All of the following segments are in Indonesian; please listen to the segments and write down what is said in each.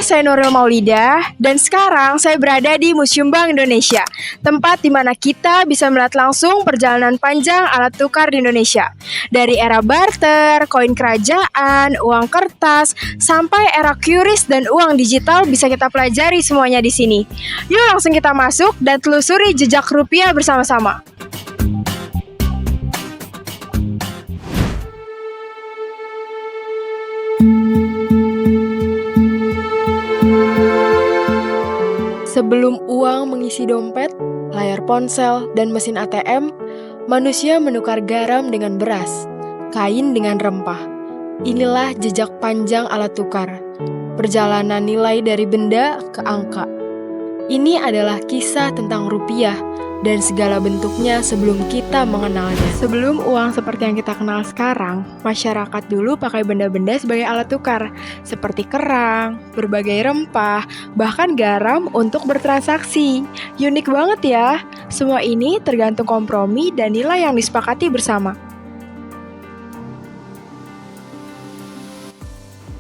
saya Nuril Maulida dan sekarang saya berada di Museum Bank Indonesia, tempat di mana kita bisa melihat langsung perjalanan panjang alat tukar di Indonesia. Dari era barter, koin kerajaan, uang kertas, sampai era QRIS dan uang digital bisa kita pelajari semuanya di sini. Yuk langsung kita masuk dan telusuri jejak rupiah bersama-sama. Sebelum uang mengisi dompet, layar ponsel, dan mesin ATM, manusia menukar garam dengan beras, kain dengan rempah. Inilah jejak panjang alat tukar, perjalanan nilai dari benda ke angka. Ini adalah kisah tentang rupiah dan segala bentuknya sebelum kita mengenalnya. Sebelum uang seperti yang kita kenal sekarang, masyarakat dulu pakai benda-benda sebagai alat tukar, seperti kerang, berbagai rempah, bahkan garam untuk bertransaksi. Unik banget ya, semua ini tergantung kompromi dan nilai yang disepakati bersama.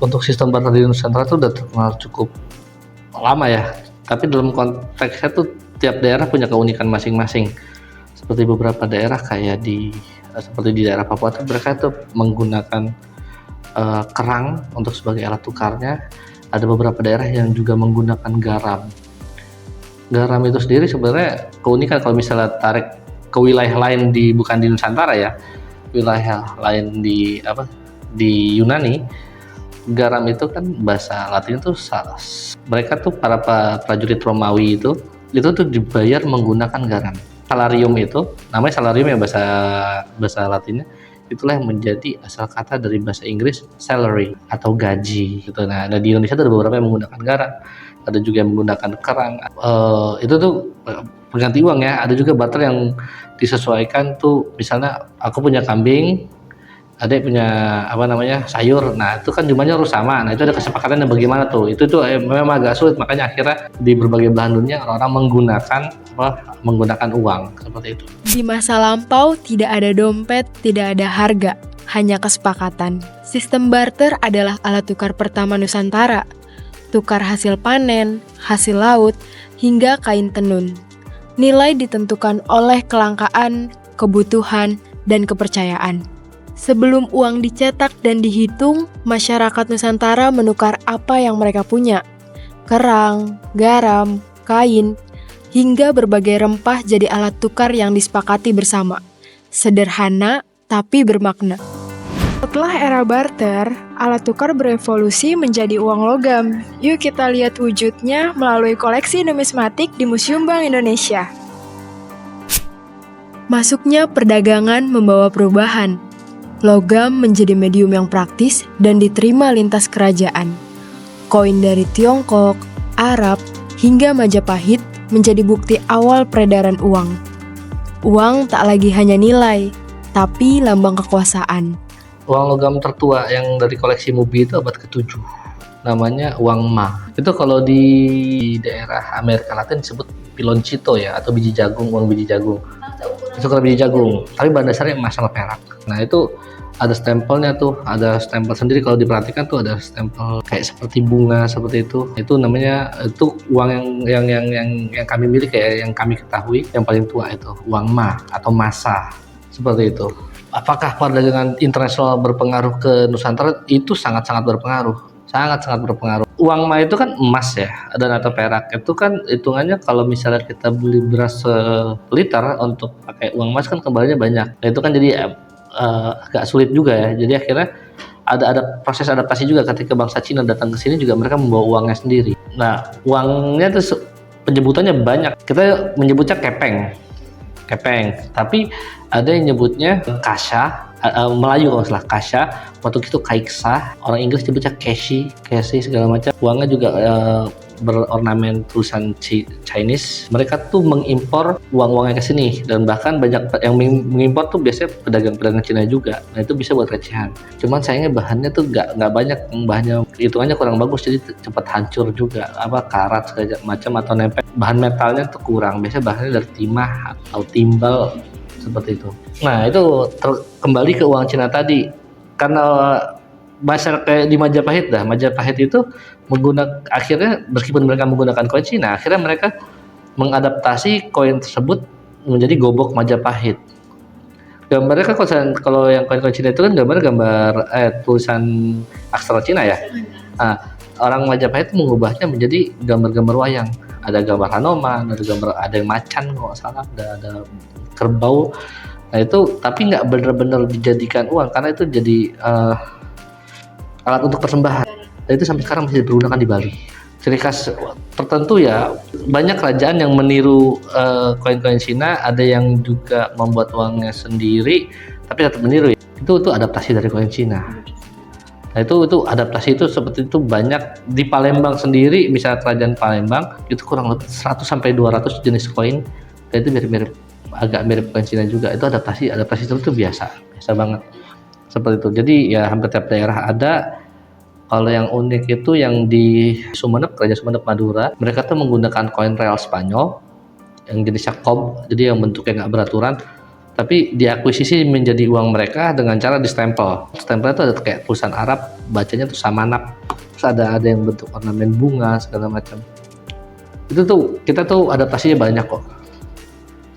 Untuk sistem barter di Nusantara itu udah terkenal cukup lama ya, tapi dalam konteksnya tuh tiap daerah punya keunikan masing-masing. Seperti beberapa daerah kayak seperti di daerah Papua tuh mereka tuh menggunakan kerang untuk sebagai alat tukarnya. Ada beberapa daerah yang juga menggunakan garam. Garam itu sendiri sebenarnya keunikan kalau misalnya tarik ke wilayah lain bukan di Nusantara ya, wilayah lain di Yunani. Garam itu kan bahasa Latin itu mereka tuh para prajurit Romawi itu tuh dibayar menggunakan garam. Salarium itu namanya salarium ya bahasa Latinnya, itulah yang menjadi asal kata dari bahasa Inggris salary atau gaji gitu. Nah, di Indonesia tuh ada beberapa yang menggunakan garam, ada juga yang menggunakan kerang. Itu tuh pengganti uang ya. Ada juga barter yang disesuaikan tuh, misalnya aku punya kambing, adek punya sayur, nah itu kan jumlahnya harus sama. Nah itu ada kesepakatan yang bagaimana tuh, itu memang agak sulit, makanya akhirnya di berbagai belahan dunia orang-orang menggunakan uang seperti itu. Di masa lampau tidak ada dompet, tidak ada harga, hanya kesepakatan. Sistem barter adalah alat tukar pertama Nusantara, tukar hasil panen, hasil laut, hingga kain tenun. Nilai ditentukan oleh kelangkaan, kebutuhan, dan kepercayaan. Sebelum uang dicetak dan dihitung, masyarakat Nusantara menukar apa yang mereka punya. Kerang, garam, kain, hingga berbagai rempah jadi alat tukar yang disepakati bersama. Sederhana, tapi bermakna. Setelah era barter, alat tukar berevolusi menjadi uang logam. Yuk kita lihat wujudnya melalui koleksi numismatik di Museum Bank Indonesia. Masuknya perdagangan membawa perubahan. Logam menjadi medium yang praktis dan diterima lintas kerajaan. Koin dari Tiongkok, Arab, hingga Majapahit menjadi bukti awal peredaran uang. Uang tak lagi hanya nilai, tapi lambang kekuasaan. Uang logam tertua yang dari koleksi MUBI itu abad ke-7. Namanya uang Ma. Itu kalau di daerah Amerika Latin disebut piloncito ya, atau biji jagung, uang biji jagung. Itu kalau biji jagung, tapi bahan dasarnya emas sama perak. Nah itu ada stempelnya tuh, ada stempel sendiri. Kalau diperhatikan tuh ada stempel kayak seperti bunga seperti itu. Itu namanya, itu uang yang kami miliki ya, yang kami ketahui yang paling tua itu uang Ma atau masa seperti itu. Apakah perdagangan internasional berpengaruh ke Nusantara? Itu sangat-sangat berpengaruh. Sangat-sangat berpengaruh. Uang Ma itu kan emas ya, dan atau perak. Itu kan hitungannya kalau misalnya kita beli beras seliter untuk pakai uang emas kan kembalinya banyak. Nah, itu kan jadi agak sulit juga ya. Jadi akhirnya ada proses adaptasi juga ketika bangsa Cina datang ke sini, juga mereka membawa uangnya sendiri. Nah, uangnya itu penyebutannya banyak. Kita menyebutnya kepeng. Tapi ada yang nyebutnya kasha, Melayu kalau salah kasha, waktu itu kaiksa, orang Inggris nyebutnya keshi segala macam. Uangnya juga berornamen tulisan Chinese. Mereka tuh mengimpor uang-uangnya ke sini, dan bahkan banyak yang mengimpor tuh biasanya pedagang-pedagang Cina juga. Nah itu bisa buat recehan. Cuman sayangnya bahannya tuh nggak banyak, bahannya hitungannya kurang bagus, jadi cepat hancur juga. Karat segala macam atau nempel. Bahan metalnya tuh kurang. Biasanya bahannya dari timah atau timbal seperti itu. Nah itu kembali ke uang Cina tadi, karena masyarakat kayak di Majapahit itu Akhirnya meskipun mereka menggunakan koin Cina, akhirnya mereka mengadaptasi koin tersebut menjadi gobok Majapahit. Gambarnya kan kalau yang koin-koin Cina itu kan gambar tulisan aksara Cina ya. Nah, orang Majapahit itu mengubahnya menjadi gambar-gambar wayang. Ada gambar Hanoman, ada yang macan kalau nggak salah, ada kerbau. Nah itu tapi nggak benar-benar dijadikan uang karena itu jadi alat untuk persembahan. Dan itu sampai sekarang masih digunakan di Bali. Ciri khas tertentu ya, banyak kerajaan yang meniru koin-koin Cina, ada yang juga membuat uangnya sendiri tapi tetap meniru ya. Itu adaptasi dari koin Cina. Nah itu adaptasi itu seperti itu banyak di Palembang sendiri, misalnya kerajaan Palembang itu kurang lebih 100 sampai 200 jenis koin, dan itu agak mirip koin Cina juga. Itu adaptasi itu biasa banget seperti itu. Jadi ya hampir tiap daerah ada. Kalau yang unik itu yang di Sumeneb, Kerajaan Sumeneb Madura, mereka tuh menggunakan koin real Spanyol yang jenisnya cob, jadi yang bentuknya nggak beraturan, tapi diakuisisi menjadi uang mereka dengan cara distempel. Stempelnya tuh ada kayak tulisan Arab, bacanya tuh samanap, terus ada yang bentuk ornamen bunga segala macam. Itu tuh kita tuh adaptasinya banyak kok,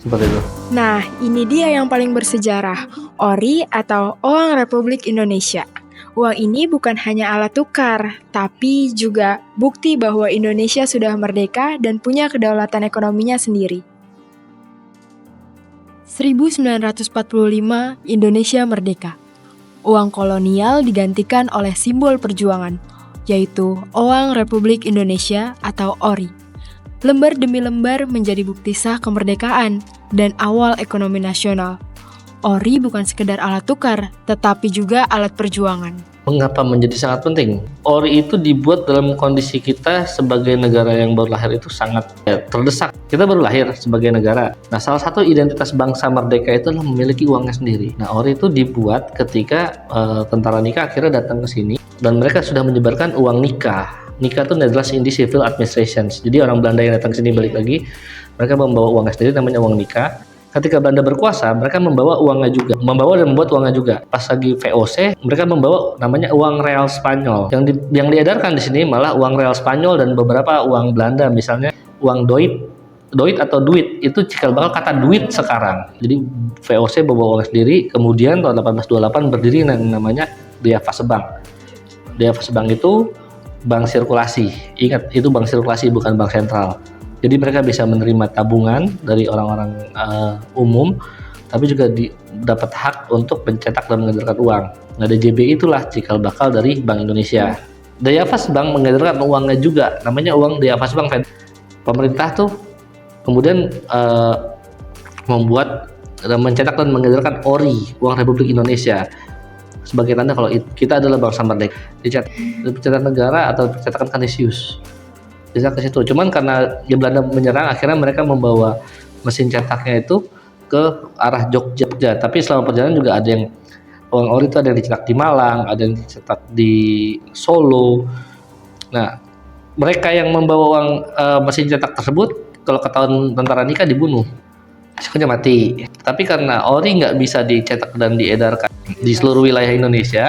seperti itu. Nah, ini dia yang paling bersejarah, ORI atau Uang Republik Indonesia. Uang ini bukan hanya alat tukar, tapi juga bukti bahwa Indonesia sudah merdeka dan punya kedaulatan ekonominya sendiri. 1945, Indonesia merdeka. Uang kolonial digantikan oleh simbol perjuangan, yaitu Uang Republik Indonesia atau ORI. Lembar demi lembar menjadi bukti sah kemerdekaan dan awal ekonomi nasional. ORI bukan sekedar alat tukar, tetapi juga alat perjuangan. Mengapa menjadi sangat penting? ORI itu dibuat dalam kondisi kita sebagai negara yang baru lahir itu sangat terdesak. Kita baru lahir sebagai negara. Nah, salah satu identitas bangsa merdeka itu adalah memiliki uangnya sendiri. Nah, ORI itu dibuat ketika tentara Nika akhirnya datang ke sini dan mereka sudah menyebarkan uang Nika. Nika itu Netherlands Indies Civil Administration. Jadi orang Belanda yang datang ke sini balik lagi, mereka membawa uangnya sendiri namanya uang Nika. Ketika Belanda berkuasa, mereka membawa uangnya juga, membawa dan membuat uangnya juga. Pas lagi VOC, mereka membawa namanya uang real Spanyol. Yang diedarkan di sini malah uang real Spanyol dan beberapa uang Belanda, misalnya uang doit atau duit, itu cikal bakal kata duit sekarang. Jadi VOC bawa uang sendiri, kemudian tahun 1828 berdiri yang namanya Diafase Bank. Diafase Bank itu bank sirkulasi. Ingat, itu bank sirkulasi bukan bank sentral. Jadi mereka bisa menerima tabungan dari orang-orang umum, tapi juga dapat hak untuk mencetak dan mengedarkan uang. Nah, DJB itulah cikal bakal dari Bank Indonesia. Diafase Bank mengedarkan uangnya juga, namanya uang Diafase Bank. Pemerintah tuh kemudian mencetak dan mengedarkan ORI, Uang Republik Indonesia, sebagai tanda kalau kita adalah bangsa merdeka. Dicetak negara atau percetakan Kanisius. Bisa ke situ. Cuman karena Belanda menyerang, akhirnya mereka membawa mesin cetaknya itu ke arah Jogja. Tapi selama perjalanan juga ada yang uang ORI itu ada yang dicetak di Malang, ada yang dicetak di Solo. Nah, mereka yang membawa uang mesin cetak tersebut, kalau ketahuan tentara Nika dibunuh, resikonya mati. Tapi karena ORI nggak bisa dicetak dan diedarkan di seluruh wilayah Indonesia,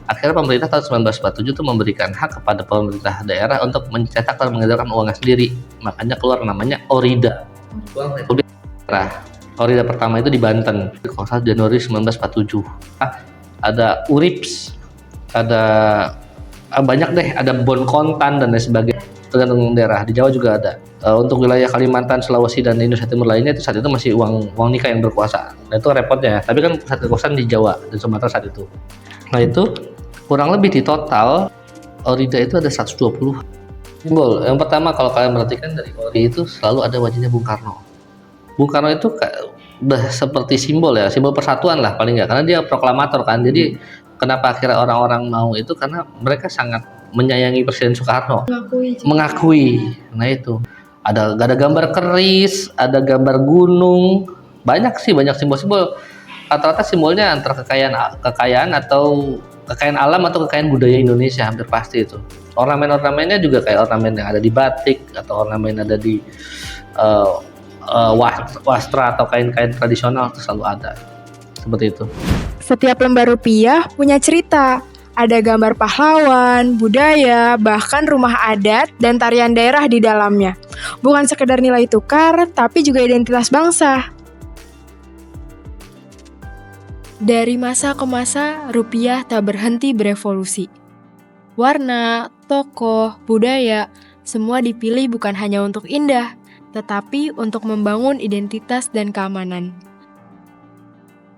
akhirnya pemerintah tahun 1947 itu memberikan hak kepada pemerintah daerah untuk mencetak dan mengedarkan uangnya sendiri. Makanya keluar namanya ORIDA. Uang Republik Daerah. ORIDA pertama itu di Banten, Januari 1947. Ada URIPS, ada banyak deh, ada bon kontan dan lain sebagainya. Tergantung daerah. Di Jawa juga ada. Untuk wilayah Kalimantan, Sulawesi dan Indonesia Timur lainnya itu saat itu masih uang Nika yang berkuasa. Nah itu repotnya. Tapi kan pusat kekuasaan di Jawa dan Sumatera saat itu. Nah itu kurang lebih di total ORIDA itu ada 120 simbol. Yang pertama kalau kalian perhatikan dari ORI itu selalu ada wajahnya Bung Karno. Bung Karno itu udah seperti simbol ya, simbol persatuan lah paling nggak, karena dia proklamator kan. Jadi kenapa akhirnya orang-orang mau itu karena mereka sangat menyayangi Presiden Soekarno. Mengakui. Nah itu ada gambar keris, ada gambar gunung, banyak simbol-simbol. Rata-rata simbolnya antara kekayaan atau kekayaan alam atau kekayaan budaya Indonesia, hampir pasti itu. Ornamen-ornamennya juga kayak ornamen yang ada di batik atau ornamen ada di wastra atau kain-kain tradisional itu selalu ada. Seperti itu. Setiap lembar rupiah punya cerita. Ada gambar pahlawan, budaya, bahkan rumah adat dan tarian daerah di dalamnya. Bukan sekedar nilai tukar, tapi juga identitas bangsa. Dari masa ke masa, rupiah tak berhenti berevolusi. Warna, tokoh, budaya, semua dipilih bukan hanya untuk indah, tetapi untuk membangun identitas dan keamanan.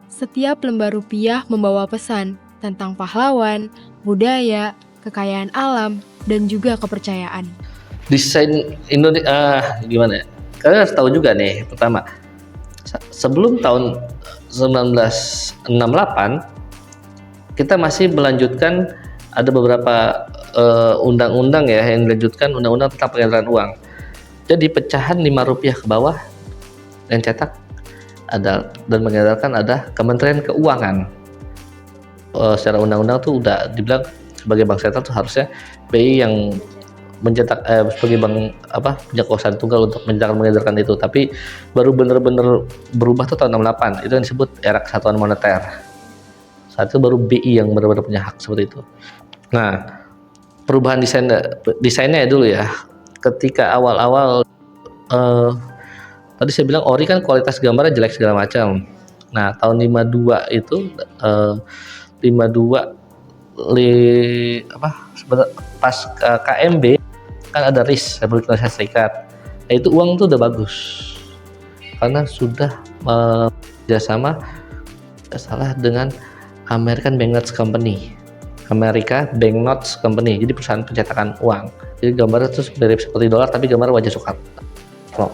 Setiap lembar rupiah membawa pesan tentang pahlawan, budaya, kekayaan alam, dan juga kepercayaan. Desain Indonesia gimana ya? Kalian harus tahu juga nih, pertama, sebelum tahun 1968 kita masih melanjutkan ada beberapa undang-undang ya yang dilanjutkan, undang-undang tentang pengedaran uang. Jadi pecahan 5 rupiah ke bawah yang cetak ada dan mengedarkan ada Kementerian Keuangan. Secara undang-undang tuh udah dibilang sebagai bank sentral tuh harusnya BI yang mencetak sebagai bank punya kekuasaan tunggal untuk mencetak mengedarkan itu, tapi baru bener-bener berubah tuh tahun 68, itu yang disebut era kesatuan moneter. Saat itu baru BI yang benar-benar punya hak seperti itu. Nah, perubahan desainnya dulu ya, ketika awal-awal tadi saya bilang ori kan kualitas gambarnya jelek segala macam. Nah, tahun 52 itu 52 pas KMB kan ada RIS, Republik Indonesia Serikat. Nah, itu uang tuh udah bagus karena sudah kerjasama salah dengan American Banknotes Company. Jadi perusahaan pencetakan uang. Jadi gambarnya tuh mirip seperti dolar tapi gambar wajah Soekarno.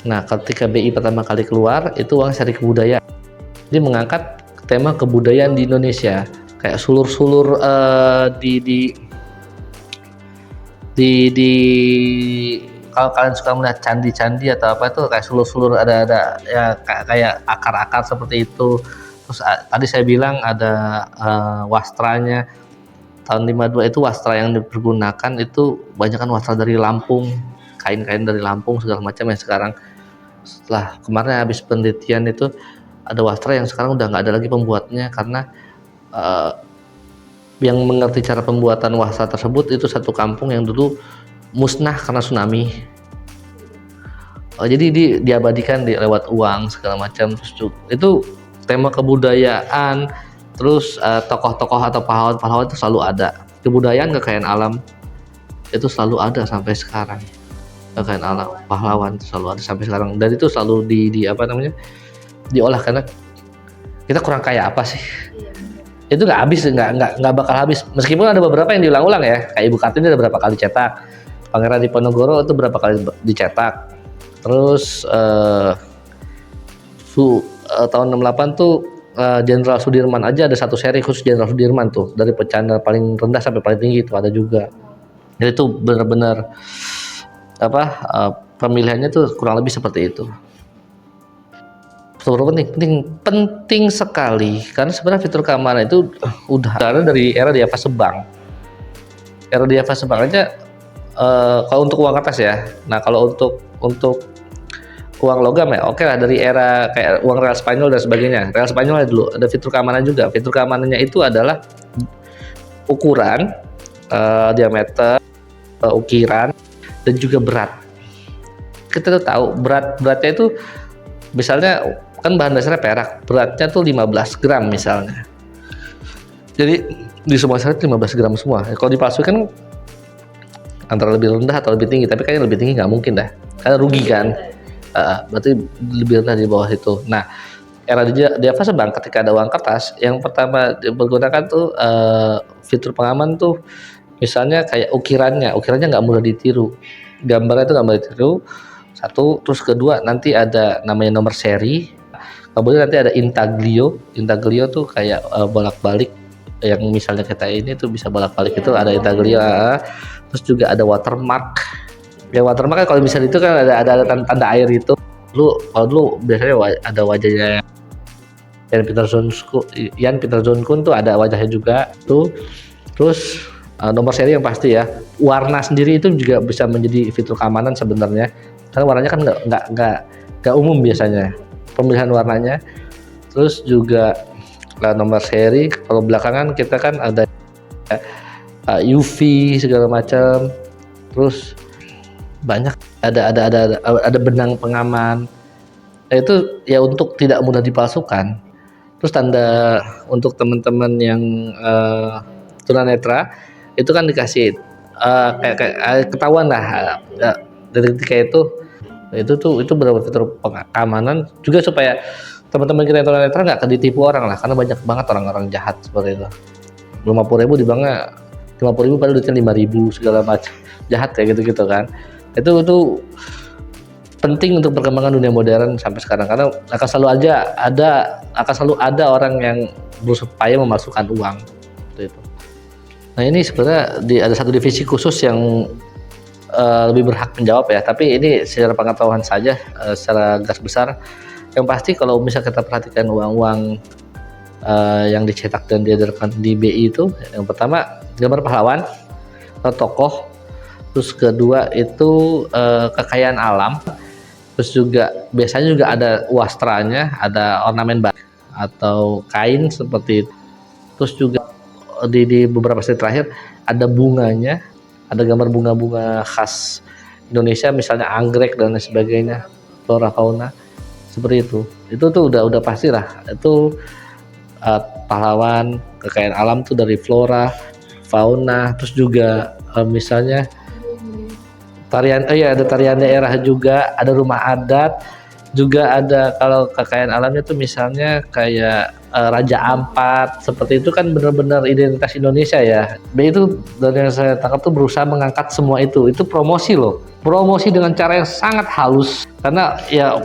Nah, ketika BI pertama kali keluar itu uang seri kebudayaan. Jadi mengangkat tema kebudayaan di Indonesia, kayak sulur-sulur di kalau kalian suka melihat candi-candi atau apa itu kayak sulur-sulur ada ya kayak akar-akar seperti itu. Terus tadi saya bilang ada wastranya. Tahun 52 itu wastra yang dipergunakan itu banyak kan wastra dari Lampung, kain-kain dari Lampung segala macam yang sekarang setelah kemarin habis penelitian itu ada wastra yang sekarang udah nggak ada lagi pembuatnya karena yang mengerti cara pembuatan wastra tersebut itu satu kampung yang dulu musnah karena tsunami. Jadi diabadikan lewat uang segala macam. Terus itu tema kebudayaan, terus tokoh-tokoh atau pahlawan-pahlawan itu selalu ada. Kebudayaan, kekayaan alam itu selalu ada sampai sekarang. Kekayaan alam, pahlawan itu selalu ada sampai sekarang. Dan itu selalu diolah karena kita kurang kaya apa sih? Itu nggak habis, nggak bakal habis. Meskipun ada beberapa yang diulang-ulang ya, kayak Ibu Kartini ada berapa kali cetak, Pangeran Diponegoro itu berapa kali dicetak. Terus tahun 68 tuh Jenderal Sudirman aja ada satu seri khusus Jenderal Sudirman tuh, dari pecahan paling rendah sampai paling tinggi itu ada juga. Jadi itu benar-benar pemilihannya tuh kurang lebih seperti itu. Penting sekali karena sebenarnya fitur keamanan itu udah ada dari era di fase bank. Era di fase bank aja kalau untuk uang kertas ya. Nah, kalau untuk uang logam ya oke lah, dari era kayak uang real Spanyol dan sebagainya. Real Spanyol dulu ada fitur keamanan juga. Fitur keamanannya itu adalah ukuran, diameter, ukiran, dan juga berat. Kita tuh tahu beratnya itu misalnya kan bahan dasarnya perak, beratnya tuh 15 gram misalnya. Jadi di semua syarat 15 gram semua. Kalau dipalsukan antara lebih rendah atau lebih tinggi, tapi kayaknya lebih tinggi nggak mungkin dah, karena rugi kan. Berarti lebih rendah di bawah itu. Nah, era di fase bank ketika ada uang kertas, yang pertama digunakan tuh fitur pengaman tuh misalnya kayak ukirannya nggak mudah ditiru, gambarnya itu nggak mudah ditiru. Satu, terus kedua nanti ada namanya nomor seri, kemudian nanti ada intaglio tuh kayak bolak-balik, yang misalnya kita ini tuh bisa bolak-balik itu ada intaglio. Terus juga ada watermark. Ya watermark kan kalau misalnya itu kan ada tanda air itu. Kalau dulu biasanya ada wajahnya Jan Pieter Zoon tuh ada wajahnya juga tuh. Terus nomor seri yang pasti ya. Warna sendiri itu juga bisa menjadi fitur keamanan sebenarnya. Karena warnanya kan nggak umum biasanya pemilihan warnanya. Terus juga nomor seri, kalau belakangan kita kan ada UV segala macam. Terus banyak ada benang pengaman. Itu ya untuk tidak mudah dipalsukan. Terus tanda untuk teman-teman yang tunanetra itu kan dikasih kayak ketahuan lah dari ketika itu beberapa fitur keamanan juga supaya teman-teman kita yang tunanetra nggak ditipu orang lah, karena banyak banget orang-orang jahat seperti itu. 50.000 di banknya 50.000 padahal duitnya 5.000 segala macam, jahat kayak gitu kan. Itu penting untuk perkembangan dunia modern sampai sekarang, karena akan selalu ada orang yang berupaya memasukkan uang seperti itu. Nah ini sebenarnya ada satu divisi khusus yang lebih berhak menjawab ya, tapi ini secara pengetahuan saja, secara garis besar. Yang pasti kalau misalnya kita perhatikan uang-uang yang dicetak dan diedarkan di BI itu, yang pertama gambar pahlawan atau tokoh, terus kedua itu kekayaan alam, terus juga biasanya juga ada wastranya, ada ornamen batik atau kain seperti itu. Terus juga di beberapa slide terakhir ada bunganya, ada gambar bunga-bunga khas Indonesia, misalnya anggrek dan lain sebagainya, flora fauna seperti itu. Itu tuh udah pasti lah, itu pahlawan, kekayaan alam tuh dari flora fauna. Terus juga misalnya tarian, ada tarian daerah juga, ada rumah adat juga, ada kalau kekayaan alamnya tuh misalnya kayak Raja Ampat, seperti itu kan benar-benar identitas Indonesia ya. Itu dari yang saya tangkap tuh berusaha mengangkat semua itu promosi loh, promosi dengan cara yang sangat halus, karena ya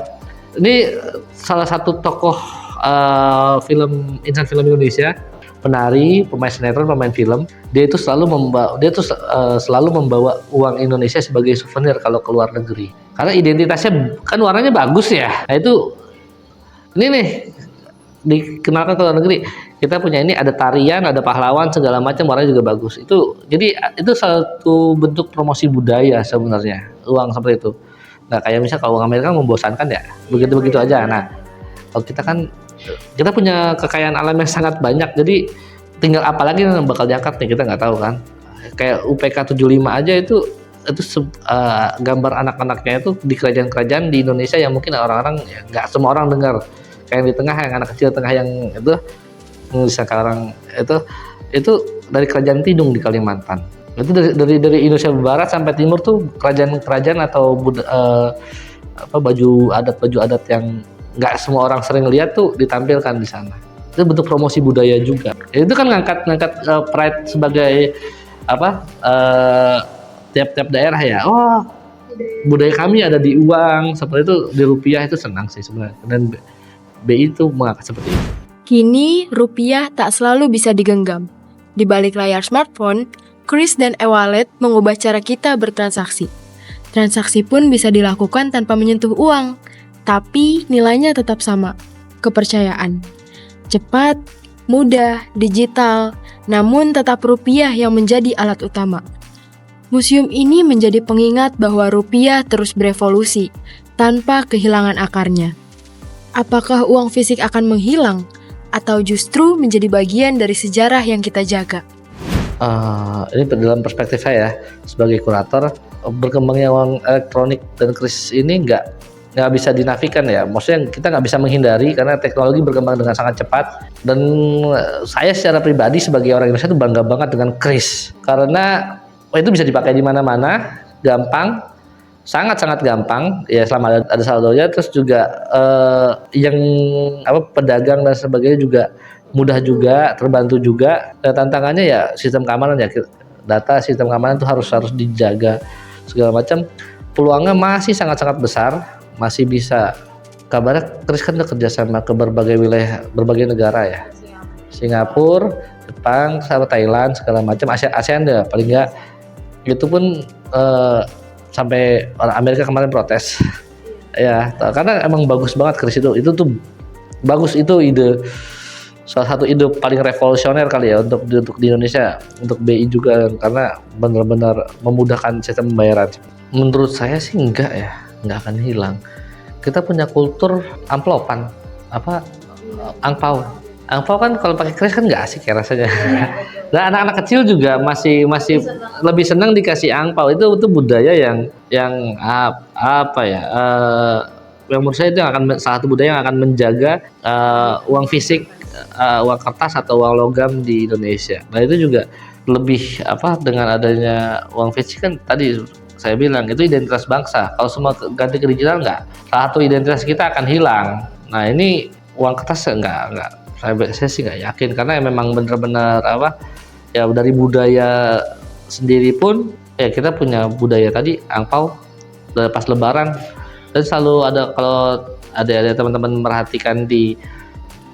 ini salah satu tokoh insan film Indonesia, penari, pemain sinetron, pemain film. Dia itu selalu membawa uang Indonesia sebagai souvenir kalau ke luar negeri, karena identitasnya kan warnanya bagus ya. Nah itu ini nih dikenalkan ke luar negeri, kita punya ini, ada tarian, ada pahlawan segala macam, warnanya juga bagus. Jadi itu satu bentuk promosi budaya sebenarnya, uang seperti itu. Nggak kayak misalnya kalau uang Amerika membosankan ya, begitu aja. Nah kalau kita punya kekayaan alam yang sangat banyak, jadi tinggal apalagi yang bakal diangkat nih, kita nggak tahu kan. Kayak UPK 75 aja itu gambar anak-anaknya itu di kerajaan-kerajaan di Indonesia yang mungkin orang-orang ya, nggak semua orang dengar. Kayak yang di tengah, yang anak kecil tengah yang itu sekarang itu dari kerajaan Tidung di Kalimantan. Itu dari Indonesia Barat sampai Timur tuh kerajaan-kerajaan atau baju adat yang nggak semua orang sering lihat tuh ditampilkan di sana. Itu bentuk promosi budaya juga. Itu kan ngangkat pride sebagai tiap-tiap daerah ya. Oh, budaya kami ada di uang seperti itu, di rupiah. Itu senang sih sebenarnya. Dan BI itu mengangkat seperti itu. Kini rupiah tak selalu bisa digenggam. Di balik layar smartphone, Kris dan e-wallet mengubah cara kita bertransaksi. Transaksi pun bisa dilakukan tanpa menyentuh uang, tapi nilainya tetap sama, kepercayaan. Cepat, mudah, digital, namun tetap rupiah yang menjadi alat utama. Museum ini menjadi pengingat bahwa rupiah terus berevolusi, tanpa kehilangan akarnya. Apakah uang fisik akan menghilang, atau justru menjadi bagian dari sejarah yang kita jaga? Ini dalam perspektif saya sebagai kurator, berkembangnya uang elektronik dan kris ini nggak bisa dinafikan ya. Maksudnya kita nggak bisa menghindari karena teknologi berkembang dengan sangat cepat. Dan saya secara pribadi sebagai orang Indonesia itu bangga banget dengan kris, karena itu bisa dipakai di mana-mana, gampang, sangat-sangat gampang ya, selama ada saldonya. Terus juga pedagang dan sebagainya juga mudah juga, terbantu juga. Dan tantangannya ya sistem keamanan ya, data sistem keamanan itu harus dijaga segala macam. Peluangnya masih sangat-sangat besar, masih bisa. Kabarnya Kris kan udah kerjasama ke berbagai wilayah, berbagai negara ya, Singapura, Jepang, sama Thailand segala macam, ASEAN ya paling nggak. Itu pun sampai orang Amerika kemarin protes ya, karena emang bagus banget Kris itu tuh bagus. Itu salah satu ide paling revolusioner kali ya untuk di Indonesia, untuk BI juga, karena benar-benar memudahkan sistem pembayaran. Menurut saya sih nggak akan hilang. Kita punya kultur amplopan, angpau. Angpau kan kalau pakai kris kan nggak asik ya rasanya. Dan anak-anak kecil juga masih lebih senang dikasih angpau. Itu budaya yang apa ya? Yang menurut saya itu yang akan salah satu budaya yang akan menjaga uang fisik, uang kertas atau uang logam di Indonesia. Nah itu juga lebih apa dengan adanya uang fisik kan tadi saya bilang itu identitas bangsa. Kalau semua ganti ke digital nggak, salah satu identitas kita akan hilang. Nah ini uang kertas nggak. Saya sih nggak yakin karena memang benar-benar apa ya dari budaya sendiri pun ya kita punya budaya tadi angpau pas Lebaran dan selalu ada kalau ada teman-teman merhatikan di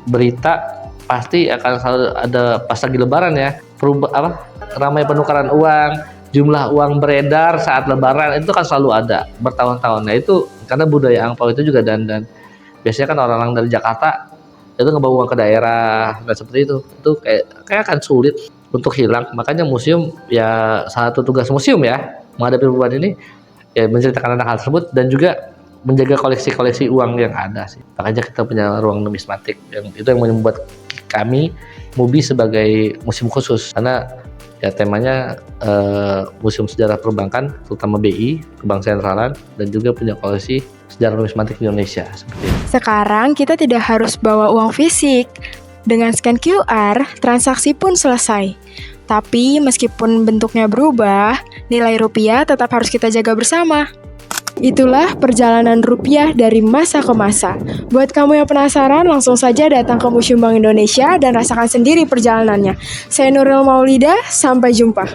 berita pasti akan selalu ada pas lagi Lebaran ya ramai penukaran uang, jumlah uang beredar saat Lebaran itu kan selalu ada bertahun-tahun. Nah itu karena budaya angpau itu juga dan biasanya kan orang-orang dari Jakarta itu ngebawa uang ke daerah, nah seperti itu kayak akan sulit untuk hilang. Makanya museum ya salah satu tugas museum ya menghadapi perubahan ini ya menceritakan tentang hal tersebut dan juga menjaga koleksi-koleksi uang yang ada sih. Makanya kita punya ruang numismatik yang itu yang membuat kami MUBI sebagai museum khusus karena ya temanya Museum Sejarah Perbankan terutama BI, Bank Sentralan dan juga punya koleksi sejarah numismatik di Indonesia seperti itu. Sekarang kita tidak harus bawa uang fisik. Dengan scan QR, transaksi pun selesai. Tapi meskipun bentuknya berubah, nilai rupiah tetap harus kita jaga bersama. Itulah perjalanan rupiah dari masa ke masa. Buat kamu yang penasaran, langsung saja datang ke Museum Bank Indonesia dan rasakan sendiri perjalanannya. Saya Nuril Maulida, sampai jumpa.